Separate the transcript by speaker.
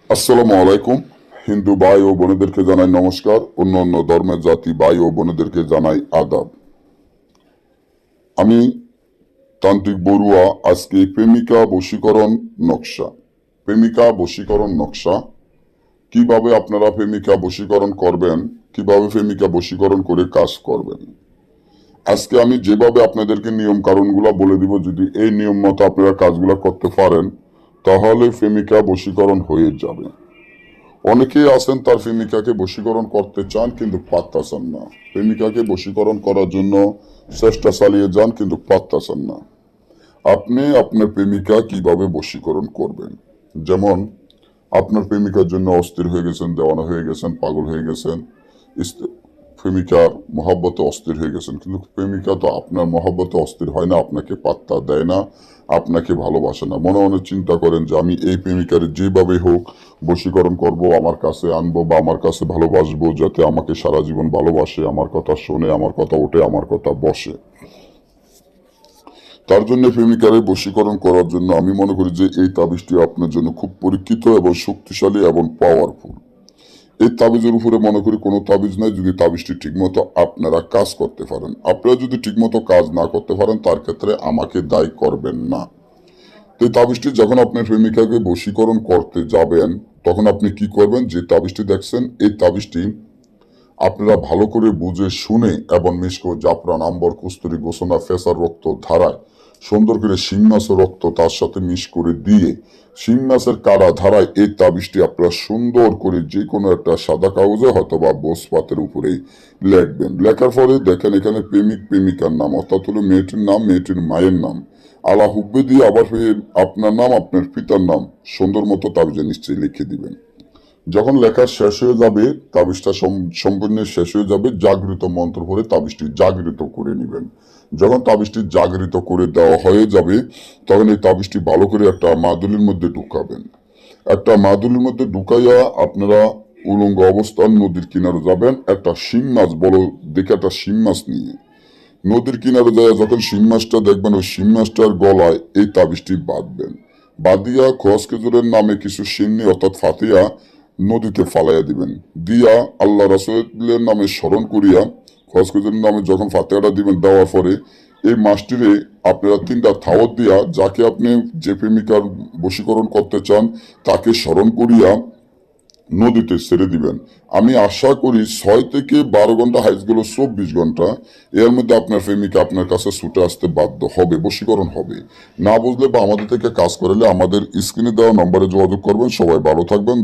Speaker 1: আসসালামু আলাইকুম। হিন্দু ভাই ও বোনেদেরকে জানাই নমস্কার, অন্য অন্য ধর্মের জাতি ভাই ও বোনেদেরকে জানাই আদাব। আমি তান্ত্রিক বড়ুয়া আজকে প্রেমিকা বশীকরণ নকশা কিভাবে আপনারা প্রেমিকা বশীকরণ করবেন, কিভাবে প্রেমিকা বশীকরণ করে কাজ করবেন। আজকে আমি যেভাবে আপনাদেরকে নিয়ম কারণগুলো বলে দিব, যদি এই নিয়ম মতো আপনারা কাজগুলো করতে পারেন তাহলে প্রেমিকা বশীকরণ হয়ে যাবে। অনেকেই আছেন তার প্রেমিকাকে বশীকরণ করতে চান কিন্তু পারতেছেন না। প্রেমিকাকে বশীকরণ করার জন্য চেষ্টা চালিয়ে যান কিন্তু পারতেছেন না। আপনি আপনার প্রেমিকা কিভাবে বশীকরণ করবেন? যেমন আপনার প্রেমিকার জন্য অস্থির হয়ে গেছেন, দেওয়ানা হয়ে গেছেন, পাগল হয়ে গেছেন, প্রেমিকার মহব্বতে অস্থির হয়ে গেছেন, কিন্তু প্রেমিকা তো আপনার মহব্বতে অস্থির হয় না, আপনাকে পাত্তা দেয় না, আপনাকে ভালোবাসে না। মনে মনে চিন্তা করেন যে আমি এই প্রেমিকার যেভাবে হোক বশীকরণ করব, আমার কাছে আনবো বা আমার কাছে ভালোবাসবো, যাতে আমাকে সারা জীবন ভালোবাসে, আমার কথা শোনে, আমার কথা ওঠে, আমার কথা বসে। তার জন্য প্রেমিকারে বশীকরণ করার জন্য আমি মনে করি যে এই তাবিজটি আপনার জন্য খুব পরীক্ষিত এবং শক্তিশালী এবং পাওয়ারফুল। এই তাবিজের উপরে মনে করি কোনো তাবিজ নাই, যদি তাবিজটি ঠিকমতো আপনারা কাজ করতে পারেন। আপনারা যদি ঠিকমতো কাজ না করতে পারেন তার ক্ষেত্রে আমাকে দায়ী করবেন না। তো এই তাবিজটি যখন আপনার প্রেমিকাকে বশীকরণ করতে যাবেন তখন আপনি কি করবেন, যে তাবিজটি দেখছেন এই তাবিজটি আপনারা ভালো করে বুঝে শুনে এবং মিশকো জাফরান আম্বর কস্তুরী গোসনা ফেসার রক্ত ধারায় সুন্দর করে শিং মাছের রক্ত তার সাথে মিশ করে দিয়ে শিং মাছের কাটা ধারায় এই তাবিজটি আপনারা সুন্দর করে যে কোনো একটা সাদা কাগজে হয়তো বা বোসপাতের উপরেই লিখবেন। লেখার পরে দেখেন এখানে প্রেমিক প্রেমিকার নাম, অর্থাৎ হলো মেয়েটির নাম, মেয়েটির মায়ের নাম, আলা হুব্বে দিয়ে আবার আপনার নাম, আপনার পিতার নাম সুন্দর মতো তাবিজে নিশ্চয়ই লিখে দিবেন। যখন লেখা শেষ হয়ে যাবে, তাবিজটা সম্পূর্ণ শেষ হয়ে যাবে, জাগৃত মন্ত্র পড়ে তাবিজটি জাগৃত করে নেবেন। যখন তাবিজটি জাগৃত করে দেওয়া হয়ে যাবে তখন এই তাবিজটি ভালো করে একটা মাদুলির মধ্যে ঢুকাবেন। একটা মাদুলির মধ্যে ঢুকাইয়া আপনারা উলঙ্গ অবস্থান নদীর কিনারে যাবেন, একটা শিং মাছ বড় দেখে একটা শিং মাছ নিয়ে নদীর কিনারে যায়, যখন শিং মাছটা দেখবেন ওই শিং মাছটার গলায় এই তাবিজটি বাঁধবেন। বাঁধিয়া খোয়াজ খেজুরের নামে কিছু সিন্নি অর্থাৎ ফাতিয়া নদীতে ফালাইয়া দিবেন। দিয়া আল্লাহ রাসূলের নামে স্মরণ করিয়া খোয়াজ খেজুরের নামে যখন ফাতিয়াটা দিবেন, দেওয়ার পরে এই মাছটিরে আপনারা 3টা থাওয়াত দিয়া যাকে আপনি যে প্রেমিকার বশীকরণ করতে চান তাকে স্মরণ করিয়া নদীতে ছেড়ে দিবেন। আমি আশা করি 6 থেকে 12 ঘন্টা, হাইজ গেল 24 ঘন্টা, এর মধ্যে আপনার প্রেমিকা আপনার কাছে ছুটে আসতে বাধ্য হবে, বশীকরণ হবে। না বুঝলে বা আমাদের থেকে কাজ করালে আমাদের স্ক্রিনে দেওয়া নম্বরে যোগাযোগ করবেন। সবাই ভালো থাকবেন।